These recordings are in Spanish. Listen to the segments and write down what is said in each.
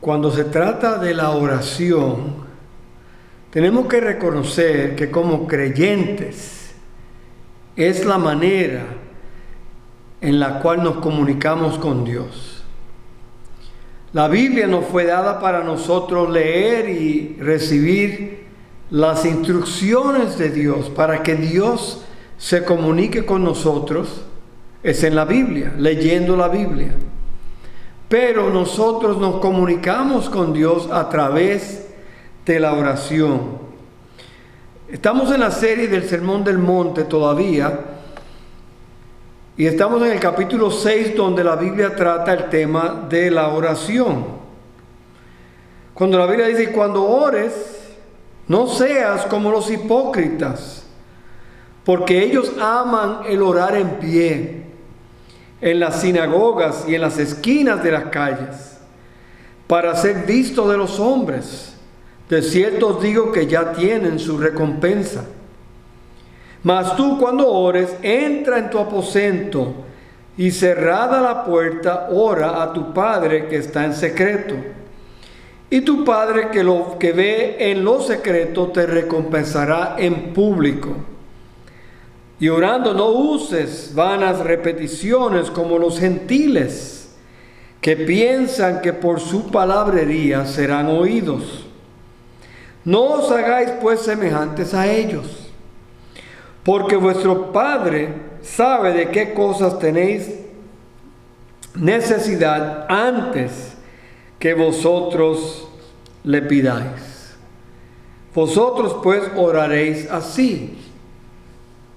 cuando se trata de la oración, tenemos que reconocer que como creyentes es la manera en la cual nos comunicamos con Dios. La Biblia nos fue dada para nosotros leer y recibir las instrucciones de Dios para que Dios se comunique con nosotros. Es en la Biblia, leyendo la Biblia. Pero nosotros nos comunicamos con Dios a través de la oración. Estamos en la serie del Sermón del Monte todavía, y estamos en el capítulo 6, donde la Biblia trata el tema de la oración. Cuando la Biblia dice: cuando ores, no seas como los hipócritas, porque ellos aman el orar en pie, en las sinagogas y en las esquinas de las calles, para ser vistos de los hombres. De cierto os digo que ya tienen su recompensa. Mas tú, cuando ores, entra en tu aposento y cerrada la puerta, ora a tu Padre que está en secreto. Y tu Padre que ve en lo secreto te recompensará en público. Y orando no uses vanas repeticiones como los gentiles, que piensan que por su palabrería serán oídos. No os hagáis pues semejantes a ellos, porque vuestro Padre sabe de qué cosas tenéis necesidad antes que vosotros le pidáis. Vosotros pues oraréis así: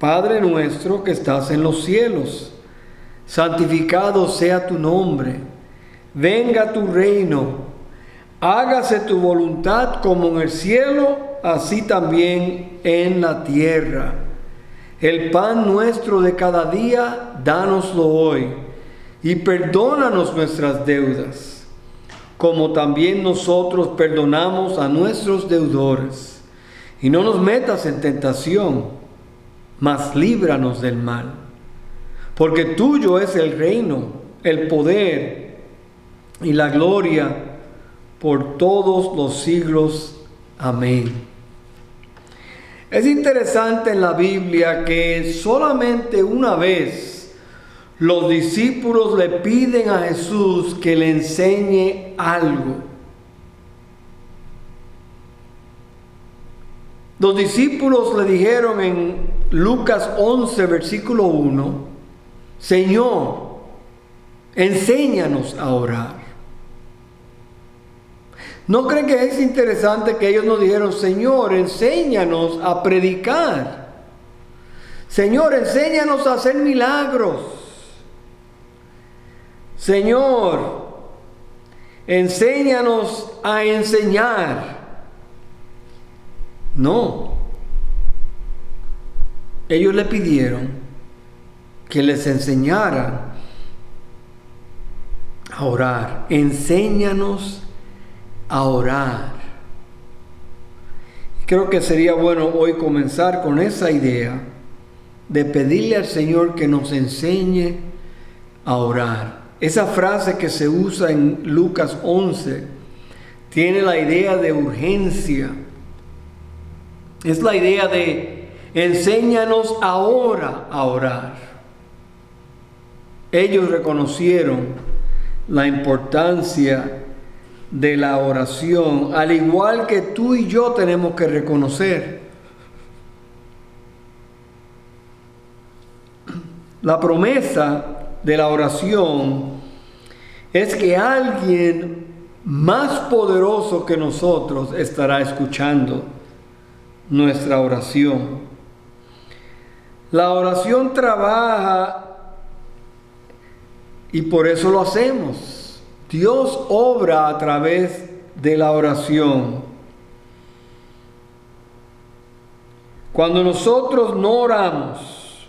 Padre nuestro que estás en los cielos, santificado sea tu nombre, venga tu reino, hágase tu voluntad como en el cielo, así también en la tierra. El pan nuestro de cada día, dánoslo hoy, y perdónanos nuestras deudas, como también nosotros perdonamos a nuestros deudores. Y no nos metas en tentación, mas líbranos del mal. Porque tuyo es el reino, el poder y la gloria por todos los siglos. Amén. Es interesante en la Biblia que solamente una vez los discípulos le piden a Jesús que le enseñe algo. Los discípulos le dijeron en Lucas 11, versículo 1, Señor, enséñanos a orar. ¿No creen que es interesante que ellos nos dijeron: Señor, enséñanos a predicar? Señor, enséñanos a hacer milagros. Señor, enséñanos a enseñar. No. Ellos le pidieron que les enseñaran a orar. Enséñanos a orar. Creo que sería bueno hoy comenzar con esa idea de pedirle al Señor que nos enseñe a orar. Esa frase que se usa en Lucas 11 tiene la idea de urgencia. Es la idea de enséñanos ahora a orar. Ellos reconocieron la importancia de la oración, al igual que tú y yo tenemos que reconocer. La promesa de la oración es que alguien más poderoso que nosotros estará escuchando nuestra oración. La oración trabaja y por eso lo hacemos. Dios obra a través de la oración. Cuando nosotros no oramos,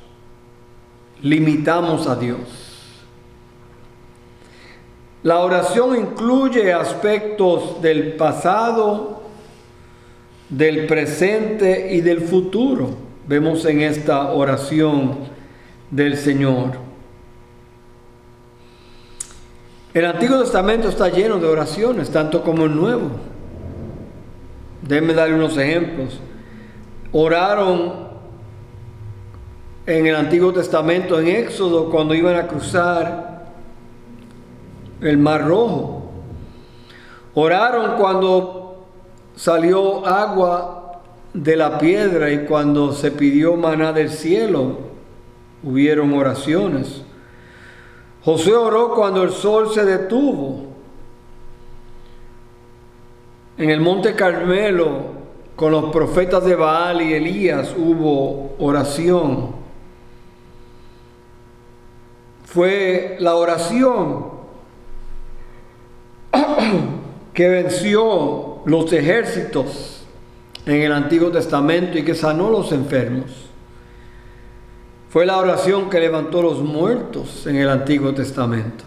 limitamos a Dios. La oración incluye aspectos del pasado, del presente y del futuro. Vemos en esta oración del Señor. El Antiguo Testamento está lleno de oraciones, tanto como el Nuevo. Déjenme darle unos ejemplos. Oraron en el Antiguo Testamento, en Éxodo, cuando iban a cruzar el Mar Rojo. Oraron cuando salió agua de la piedra y cuando se pidió maná del cielo, hubieron oraciones. Josué oró cuando el sol se detuvo. En el monte Carmelo, con los profetas de Baal y Elías, hubo oración. Fue la oración que venció los ejércitos en el Antiguo Testamento y que sanó los enfermos. Fue la oración que levantó los muertos en el Antiguo Testamento.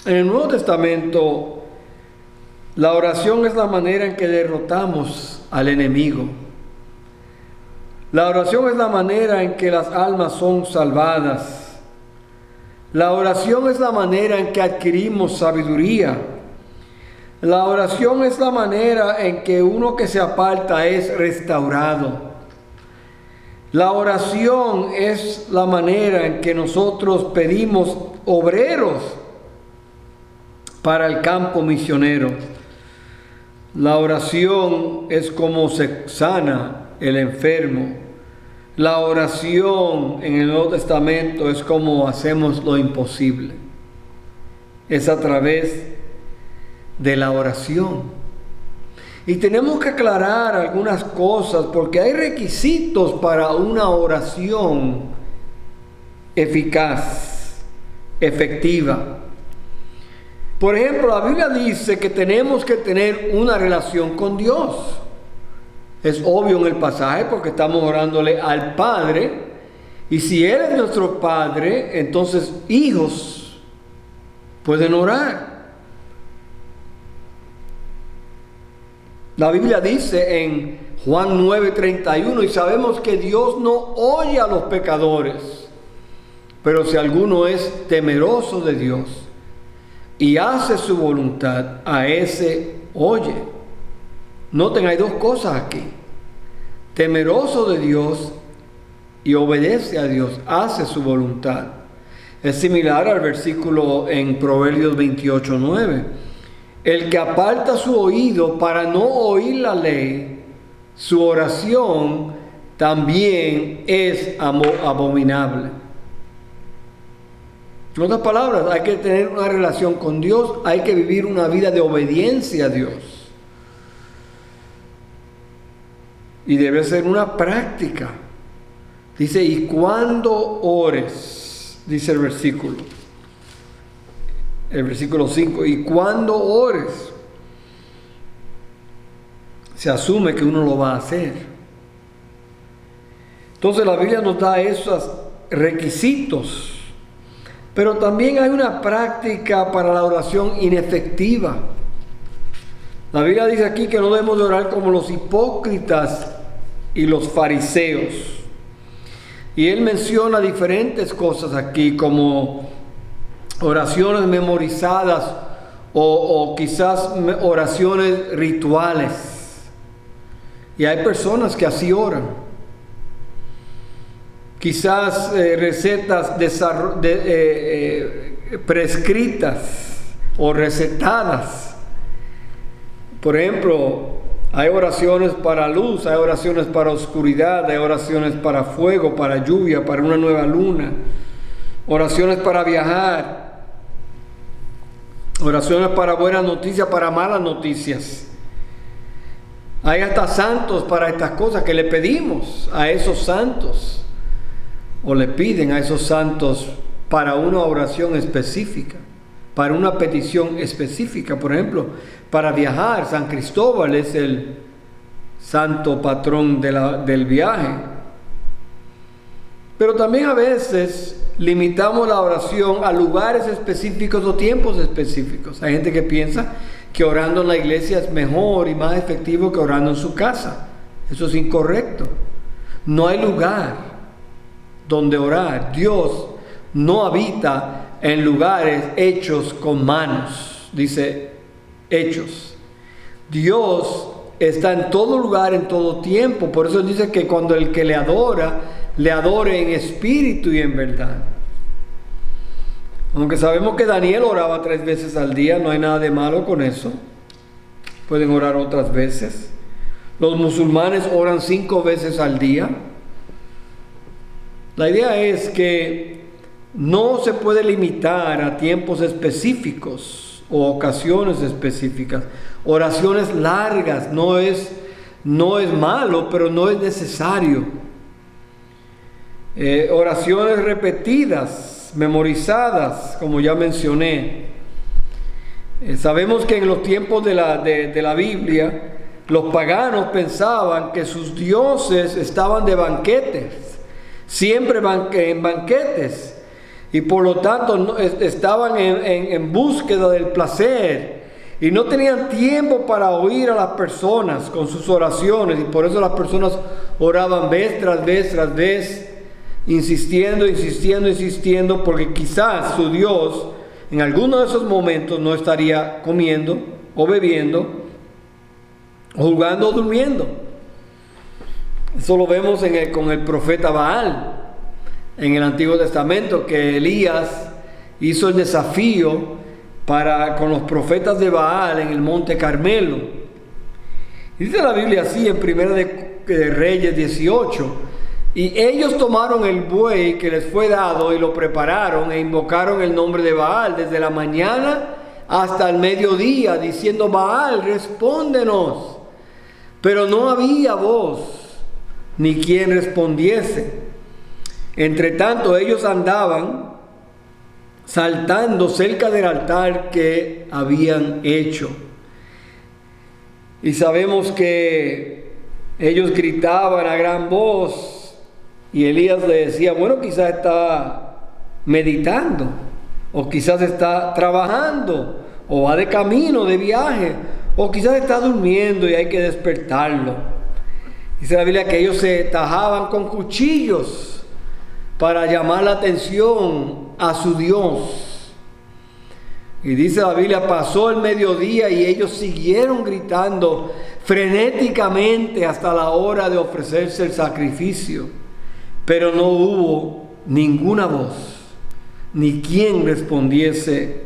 En el Nuevo Testamento, la oración es la manera en que derrotamos al enemigo. La oración es la manera en que las almas son salvadas. La oración es la manera en que adquirimos sabiduría. La oración es la manera en que uno que se aparta es restaurado. La oración es la manera en que nosotros pedimos obreros para el campo misionero. La oración es como se sana el enfermo. La oración en el Nuevo Testamento es como hacemos lo imposible. Es a través de la oración. Y tenemos que aclarar algunas cosas porque hay requisitos para una oración eficaz, efectiva. Por ejemplo, la Biblia dice que tenemos que tener una relación con Dios. Es obvio en el pasaje porque estamos orándole al Padre. Y si Él es nuestro Padre, entonces hijos pueden orar. La Biblia dice en Juan 9:31, y sabemos que Dios no oye a los pecadores, pero si alguno es temeroso de Dios y hace su voluntad, a ese oye. Noten, hay dos cosas aquí: temeroso de Dios y obedece a Dios, hace su voluntad. Es similar al versículo en Proverbios 28:9. El que aparta su oído para no oír la ley, su oración también es abominable. En otras palabras, hay que tener una relación con Dios, hay que vivir una vida de obediencia a Dios. Y debe ser una práctica. Dice, y cuando ores, dice el versículo 5, y cuando ores, se asume que uno lo va a hacer. Entonces la Biblia nos da esos requisitos, pero también hay una práctica para la oración inefectiva. La Biblia dice aquí que no debemos de orar como los hipócritas y los fariseos. Y él menciona diferentes cosas aquí, como oraciones memorizadas o quizás oraciones rituales. Y hay personas que así oran. Quizás recetas prescritas o recetadas. Por ejemplo, hay oraciones para luz, hay oraciones para oscuridad, hay oraciones para fuego, para lluvia, para una nueva luna, oraciones para viajar, oraciones para buenas noticias, para malas noticias. Hay hasta santos para estas cosas que le pedimos a esos santos, o le piden a esos santos para una oración específica, para una petición específica. Por ejemplo, para viajar, San Cristóbal es el santo patrón del viaje. Pero también a veces limitamos la oración a lugares específicos o tiempos específicos. Hay gente que piensa que orando en la iglesia es mejor y más efectivo que orando en su casa. Eso es incorrecto. No hay lugar donde orar. Dios no habita en lugares hechos con manos. Dice hechos. Dios está en todo lugar, en todo tiempo. Por eso dice que cuando el que le adore en espíritu y en verdad. Aunque sabemos que Daniel oraba 3 veces al día, no hay nada de malo con eso. Pueden orar otras veces. Los musulmanes oran 5 veces al día. La idea es que no se puede limitar a tiempos específicos o ocasiones específicas. Oraciones largas no es malo, pero no es necesario. Oraciones repetidas, memorizadas, como ya mencioné. Sabemos que en los tiempos de la Biblia, los paganos pensaban que sus dioses estaban de banquetes, siempre en banquetes, y por lo tanto estaban en búsqueda del placer, y no tenían tiempo para oír a las personas con sus oraciones, y por eso las personas oraban vez tras vez tras vez, insistiendo, porque quizás su Dios en alguno de esos momentos no estaría comiendo o bebiendo, o jugando o durmiendo. Eso lo vemos con el profeta Baal en el Antiguo Testamento, que Elías hizo el desafío con los profetas de Baal en el Monte Carmelo. Dice la Biblia así en 1 de Reyes 18: y ellos tomaron el buey que les fue dado y lo prepararon e invocaron el nombre de Baal desde la mañana hasta el mediodía, diciendo: Baal, respóndenos. Pero no había voz ni quien respondiese. Entre tanto ellos andaban saltando cerca del altar que habían hecho. Y sabemos que ellos gritaban a gran voz, y Elías le decía: bueno, quizás está meditando, o quizás está trabajando, o va de camino, de viaje, o quizás está durmiendo y hay que despertarlo. Dice la Biblia que ellos se tajaban con cuchillos para llamar la atención a su Dios. Y dice la Biblia, pasó el mediodía y ellos siguieron gritando frenéticamente hasta la hora de ofrecerse el sacrificio. Pero no hubo ninguna voz, ni quien respondiese,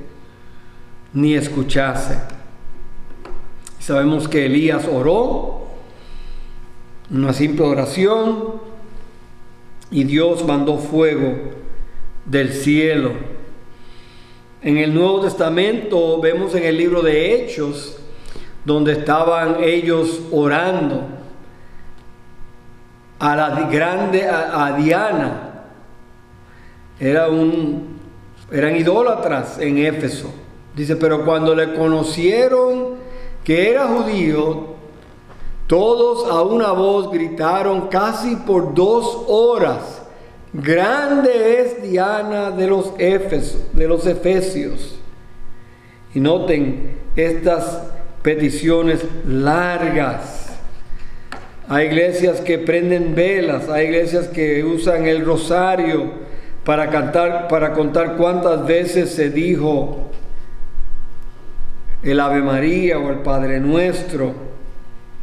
ni escuchase. Sabemos que Elías oró, una simple oración, y Dios mandó fuego del cielo. En el Nuevo Testamento vemos en el libro de Hechos, donde estaban ellos orando a Diana. Eran idólatras en Éfeso. Dice: pero cuando le conocieron que era judío, todos a una voz gritaron casi por 2 horas: grande es Diana de los Efesios. Y noten estas peticiones largas. Hay iglesias que prenden velas, hay iglesias que usan el rosario para contar cuántas veces se dijo el Ave María o el Padre Nuestro.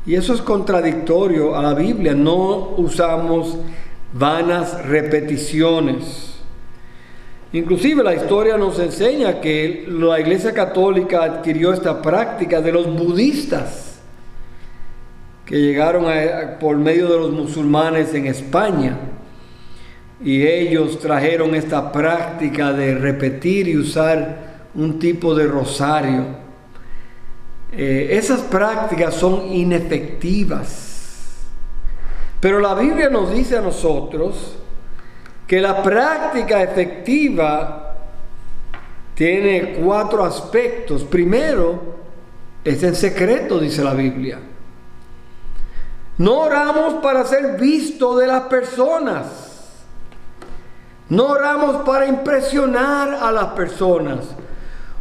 Y eso es contradictorio a la Biblia. No usamos vanas repeticiones. Inclusive la historia nos enseña que la Iglesia Católica adquirió esta práctica de los budistas, que llegaron por medio de los musulmanes en España, y ellos trajeron esta práctica de repetir y usar un tipo de rosario. Esas prácticas son inefectivas, pero la Biblia nos dice a nosotros que la práctica efectiva tiene 4 aspectos. Primero, es en secreto, dice la Biblia. No oramos para ser visto de las personas, no oramos para impresionar a las personas.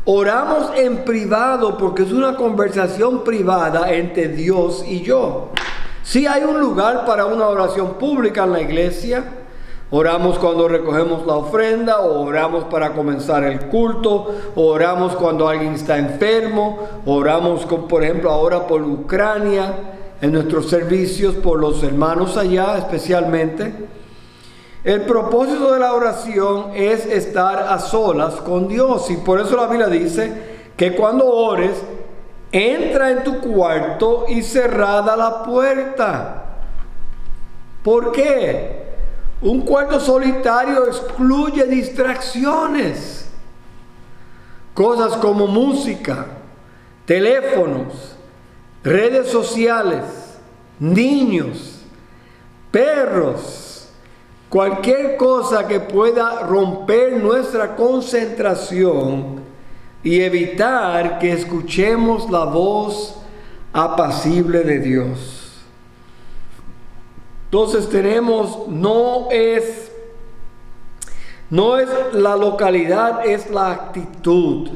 Oramos en privado porque es una conversación privada entre Dios y yo. Sí hay un lugar para una oración pública en la iglesia, Oramos cuando recogemos la ofrenda, o oramos para comenzar el culto, o oramos cuando alguien está enfermo, oramos, por ejemplo, ahora por Ucrania, en nuestros servicios, por los hermanos allá especialmente. El propósito de la oración es estar a solas con Dios, y por eso la Biblia dice que cuando ores, entra en tu cuarto y cerrada la puerta. ¿Por qué? Un cuarto solitario excluye distracciones. Cosas como música, teléfonos, redes sociales, niños, perros, cualquier cosa que pueda romper nuestra concentración y evitar que escuchemos la voz apacible de Dios. Entonces tenemos, no es la localidad, es la actitud.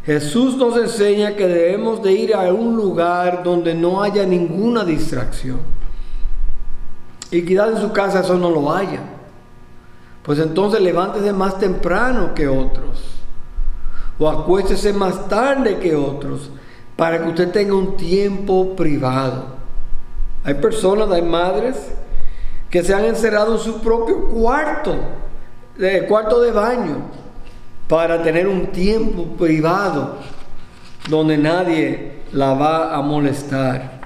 Jesús nos enseña que debemos de ir a un lugar donde no haya ninguna distracción. Y quizás en su casa eso no lo haya. Pues entonces levántese más temprano que otros, o acuéstese más tarde que otros, para que usted tenga un tiempo privado. Hay personas, hay madres que se han encerrado en su propio cuarto de baño, para tener un tiempo privado donde nadie la va a molestar.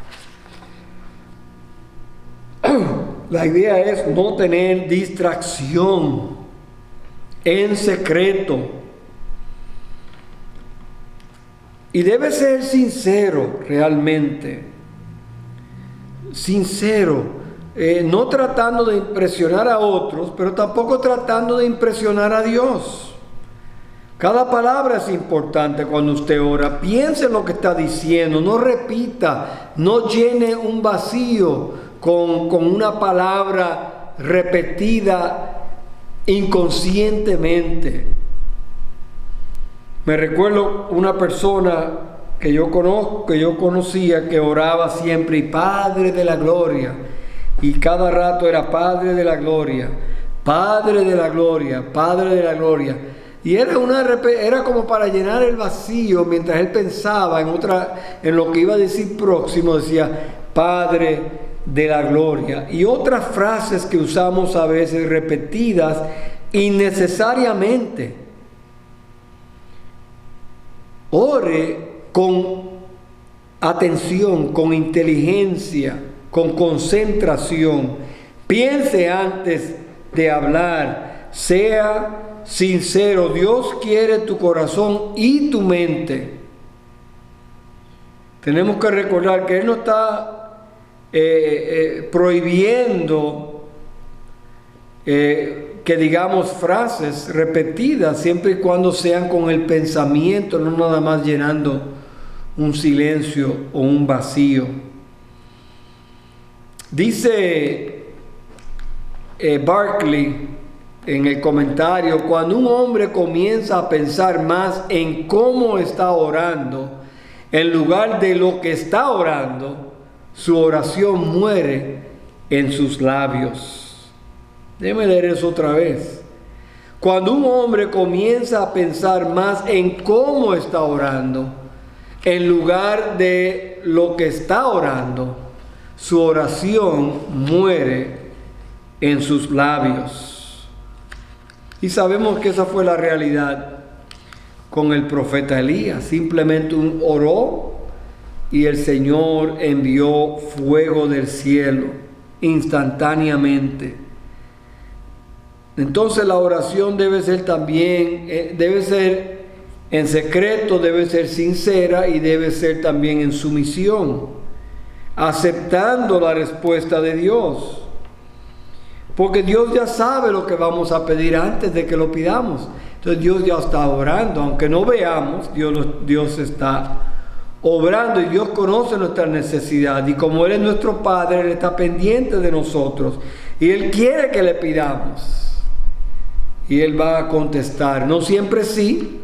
La idea es no tener distracción en secreto. Y debe ser sincero realmente. Sincero. No tratando de impresionar a otros, pero tampoco tratando de impresionar a Dios. Cada palabra es importante cuando usted ora. Piense en lo que está diciendo, no repita, no llene un vacío con una palabra repetida inconscientemente. Me recuerdo una persona que yo conocía, que oraba siempre, y Padre de la Gloria, y cada rato era Padre de la Gloria, Padre de la Gloria, Padre de la Gloria. Y era como para llenar el vacío, mientras él pensaba en lo que iba a decir próximo, decía Padre de la Gloria. Y otras frases que usamos a veces repetidas innecesariamente. Ore con atención, con inteligencia, con concentración. Piense antes de hablar. Sea sincero. Dios quiere tu corazón y tu mente. Tenemos que recordar que Él no está prohibiendo que digamos frases repetidas, siempre y cuando sean con el pensamiento, no nada más llenando un silencio o un vacío. Dice Barclay en el comentario: cuando un hombre comienza a pensar más en cómo está orando en lugar de lo que está orando, su oración muere en sus labios. Déjeme leer eso otra vez. Cuando un hombre comienza a pensar más en cómo está orando en lugar de lo que está orando, su oración muere en sus labios. Y sabemos que esa fue la realidad con el profeta Elías. Simplemente oró y el Señor envió fuego del cielo instantáneamente. Entonces la oración debe ser también, debe ser en secreto, debe ser sincera y debe ser también en sumisión, aceptando la respuesta de Dios. Porque Dios ya sabe lo que vamos a pedir antes de que lo pidamos. Entonces Dios ya está obrando, aunque no veamos, Dios está obrando, y Dios conoce nuestra necesidad, y como Él es nuestro Padre, Él está pendiente de nosotros y Él quiere que le pidamos, y Él va a contestar. No siempre sí,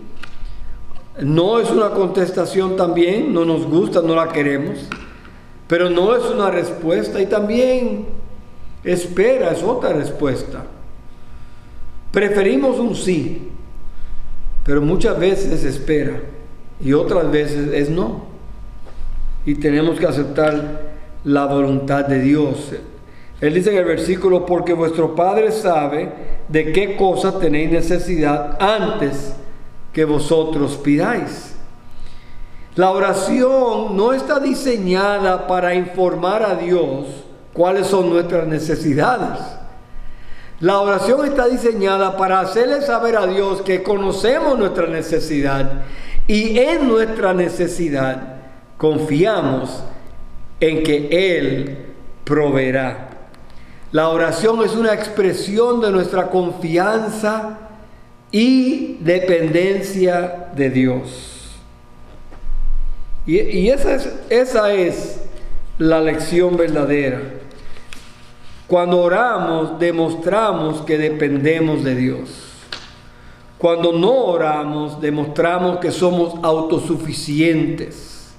no es una contestación también, no nos gusta, no la queremos, pero no es una respuesta. Y también Espera es otra respuesta. Preferimos un sí, pero muchas veces espera y otras veces es no. Y tenemos que aceptar la voluntad de Dios. Él dice en el versículo: porque vuestro Padre sabe de qué cosas tenéis necesidad antes que vosotros pidáis. La oración no está diseñada para informar a Dios cuáles son nuestras necesidades. La oración está diseñada para hacerle saber a Dios que conocemos nuestra necesidad y en nuestra necesidad confiamos en que Él proveerá. La oración es una expresión de nuestra confianza y dependencia de Dios. Y esa es la lección verdadera. Cuando oramos, demostramos que dependemos de Dios. Cuando no oramos, demostramos que somos autosuficientes,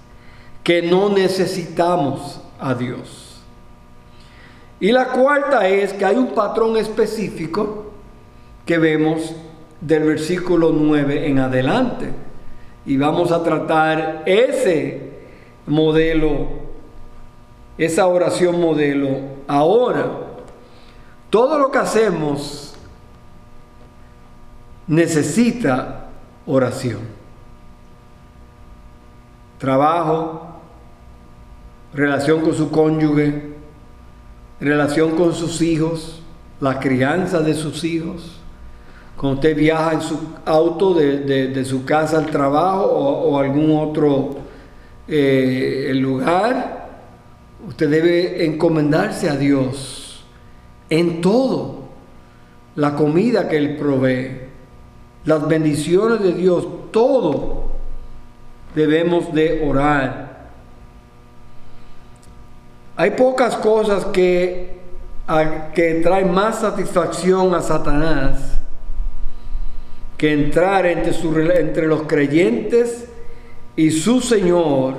que no necesitamos a Dios. Y la cuarta es que hay un patrón específico que vemos del versículo 9 en adelante. Y vamos a tratar ese modelo, esa oración modelo ahora. Todo lo que hacemos necesita oración. Trabajo, relación con su cónyuge, relación con sus hijos, la crianza de sus hijos. Cuando usted viaja en su auto de su casa al trabajo o algún otro lugar, usted debe encomendarse a Dios en todo. La comida que Él provee, las bendiciones de Dios, todo debemos de orar. Hay pocas cosas que traen más satisfacción a Satanás que entrar entre los creyentes y su Señor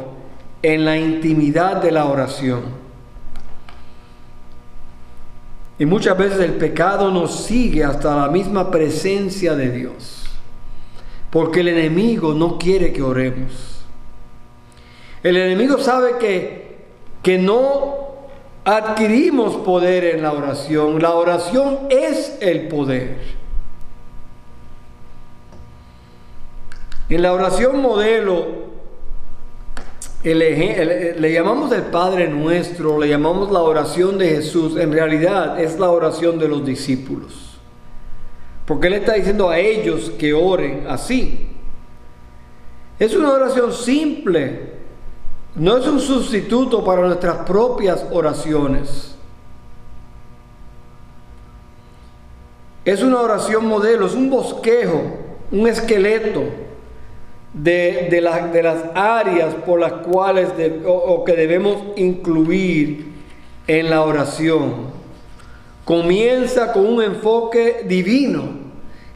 en la intimidad de la oración. Y muchas veces el pecado nos sigue hasta la misma presencia de Dios, porque el enemigo no quiere que oremos. El enemigo sabe que no adquirimos poder en la oración. La oración es el poder. En la oración modelo, le llamamos el Padre Nuestro, le llamamos la oración de Jesús. En realidad es la oración de los discípulos, porque Él está diciendo a ellos que oren así. Es una oración simple, no es un sustituto para nuestras propias oraciones. Es una oración modelo, es un bosquejo, un esqueleto de las áreas por las cuales que debemos incluir en la oración. Comienza con un enfoque divino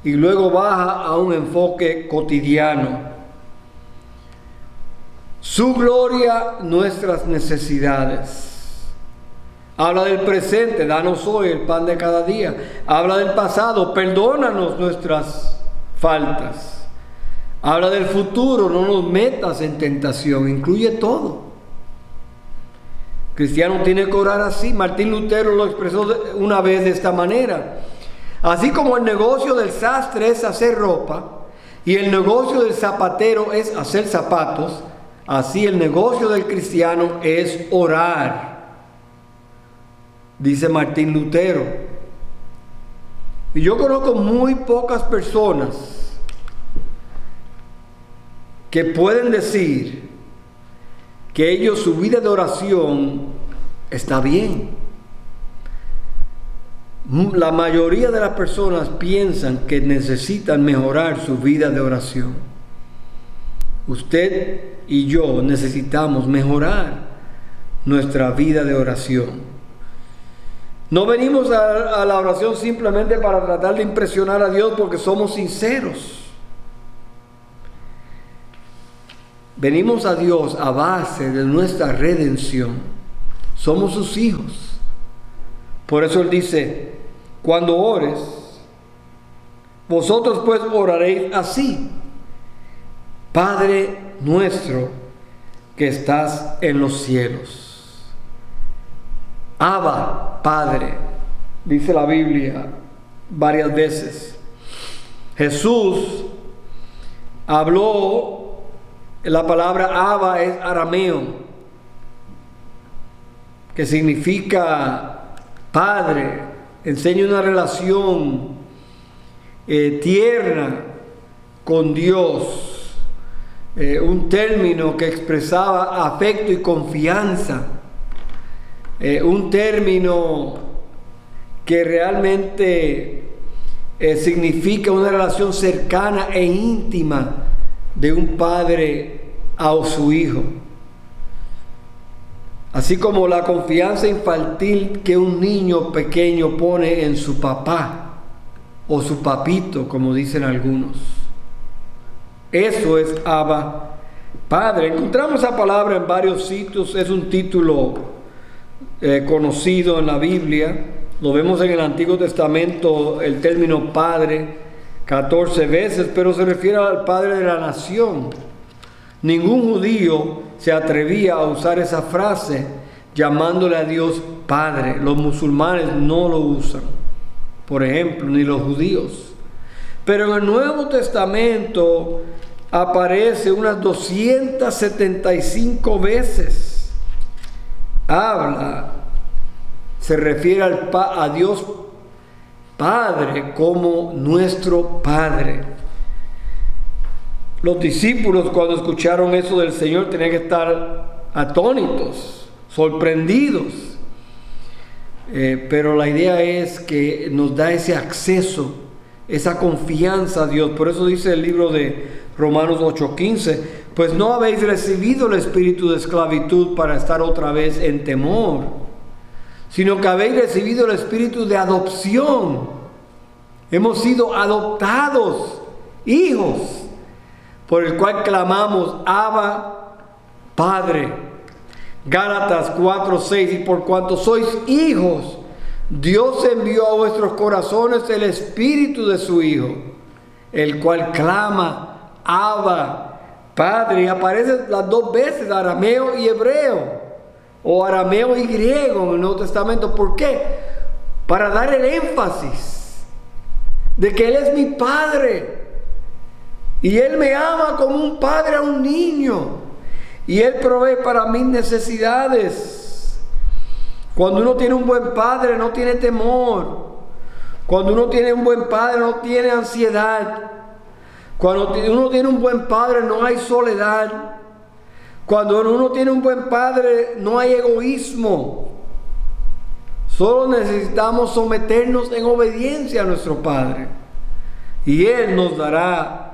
y luego baja a un enfoque cotidiano. Su gloria, nuestras necesidades. Habla del presente: danos hoy el pan de cada día. Habla del pasado: perdónanos nuestras faltas. Habla del futuro: no nos metas en tentación. Incluye todo. El cristiano tiene que orar así. Martín Lutero lo expresó una vez de esta manera: así como el negocio del sastre es hacer ropa y el negocio del zapatero es hacer zapatos, así el negocio del cristiano es orar, dice Martín Lutero. Y yo conozco muy pocas personas que pueden decir que su vida de oración está bien. La mayoría de las personas piensan que necesitan mejorar su vida de oración. Usted y yo necesitamos mejorar nuestra vida de oración. No venimos a la oración simplemente para tratar de impresionar a Dios porque somos sinceros. Venimos a Dios a base de nuestra redención. Somos sus hijos. Por eso Él dice, cuando ores, vosotros pues oraréis así: Padre nuestro que estás en los cielos. Abba, Padre, dice la Biblia varias veces. Jesús habló, la palabra Abba es arameo, que significa Padre. Enseña una relación tierna con Dios, un término que expresaba afecto y confianza, un término que realmente significa una relación cercana e íntima de un padre a su hijo. Así como la confianza infantil que un niño pequeño pone en su papá o su papito, como dicen algunos. Eso es Abba, Padre. Encontramos esa palabra en varios sitios. Es un título conocido en la Biblia. Lo vemos en el Antiguo Testamento, el término Padre, 14 veces, pero se refiere al Padre de la nación. Ningún judío se atrevía a usar esa frase llamándole a Dios Padre. Los musulmanes no lo usan, por ejemplo, ni los judíos. Pero en el Nuevo Testamento aparece unas 275 veces. Se refiere a Dios Padre como nuestro Padre. Los discípulos, cuando escucharon eso del Señor, tenían que estar atónitos, sorprendidos. Pero la idea es que nos da ese acceso, esa confianza a Dios. Por eso dice el libro de Romanos 8:15, pues no habéis recibido el espíritu de esclavitud para estar otra vez en temor, sino que habéis recibido el espíritu de adopción. Hemos sido adoptados, hijos, por el cual clamamos, Abba, Padre. Gálatas 4:6, y por cuanto sois hijos, Dios envió a vuestros corazones el espíritu de su Hijo, el cual clama, Abba, Padre. Y aparece las dos veces, arameo y hebreo, o arameo y griego en el Nuevo Testamento. ¿Por qué? Para dar el énfasis de que Él es mi Padre. Y Él me ama como un padre a un niño. Y Él provee para mis necesidades. Cuando uno tiene un buen padre, no tiene temor. Cuando uno tiene un buen padre, no tiene ansiedad. Cuando uno tiene un buen padre, no hay soledad. Cuando uno tiene un buen padre, no hay egoísmo. Solo necesitamos someternos en obediencia a nuestro Padre. Y Él nos dará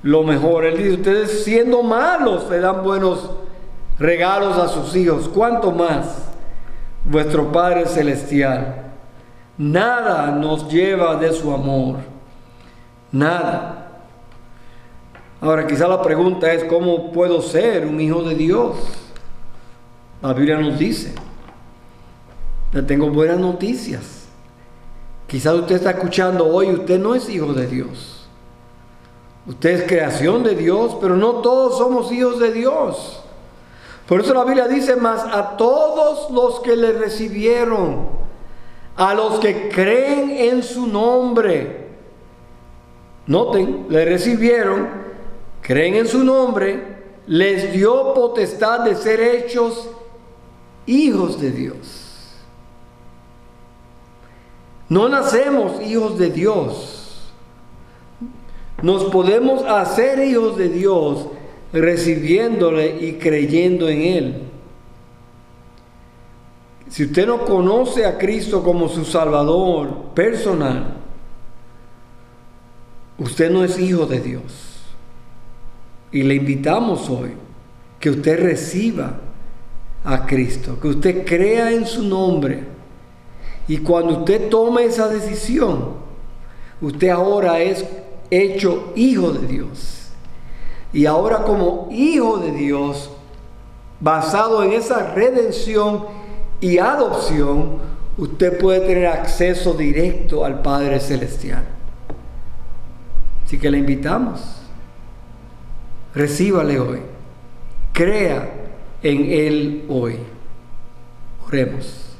lo mejor. Él dice, ustedes siendo malos le dan buenos regalos a sus hijos. ¿Cuánto más vuestro Padre Celestial? Nada nos lleva de su amor. Nada. Ahora quizá la pregunta es, ¿cómo puedo ser un hijo de Dios? La Biblia nos dice. Le tengo buenas noticias. Quizás usted está escuchando hoy, usted no es hijo de Dios. Usted es creación de Dios, pero no todos somos hijos de Dios. Por eso la Biblia dice, mas a todos los que le recibieron, a los que creen en su nombre. Noten, le recibieron, creen en su nombre, les dio potestad de ser hechos hijos de Dios. No nacemos hijos de Dios. Nos podemos hacer hijos de Dios recibiéndole y creyendo en Él. Si usted no conoce a Cristo como su Salvador personal, usted no es hijo de Dios. Y le invitamos hoy que usted reciba a Cristo, que usted crea en su nombre. Y cuando usted tome esa decisión, usted ahora es hecho hijo de Dios. Y ahora como hijo de Dios, basado en esa redención y adopción, usted puede tener acceso directo al Padre Celestial. Así que le invitamos. Recíbale hoy. Crea en Él hoy. Oremos.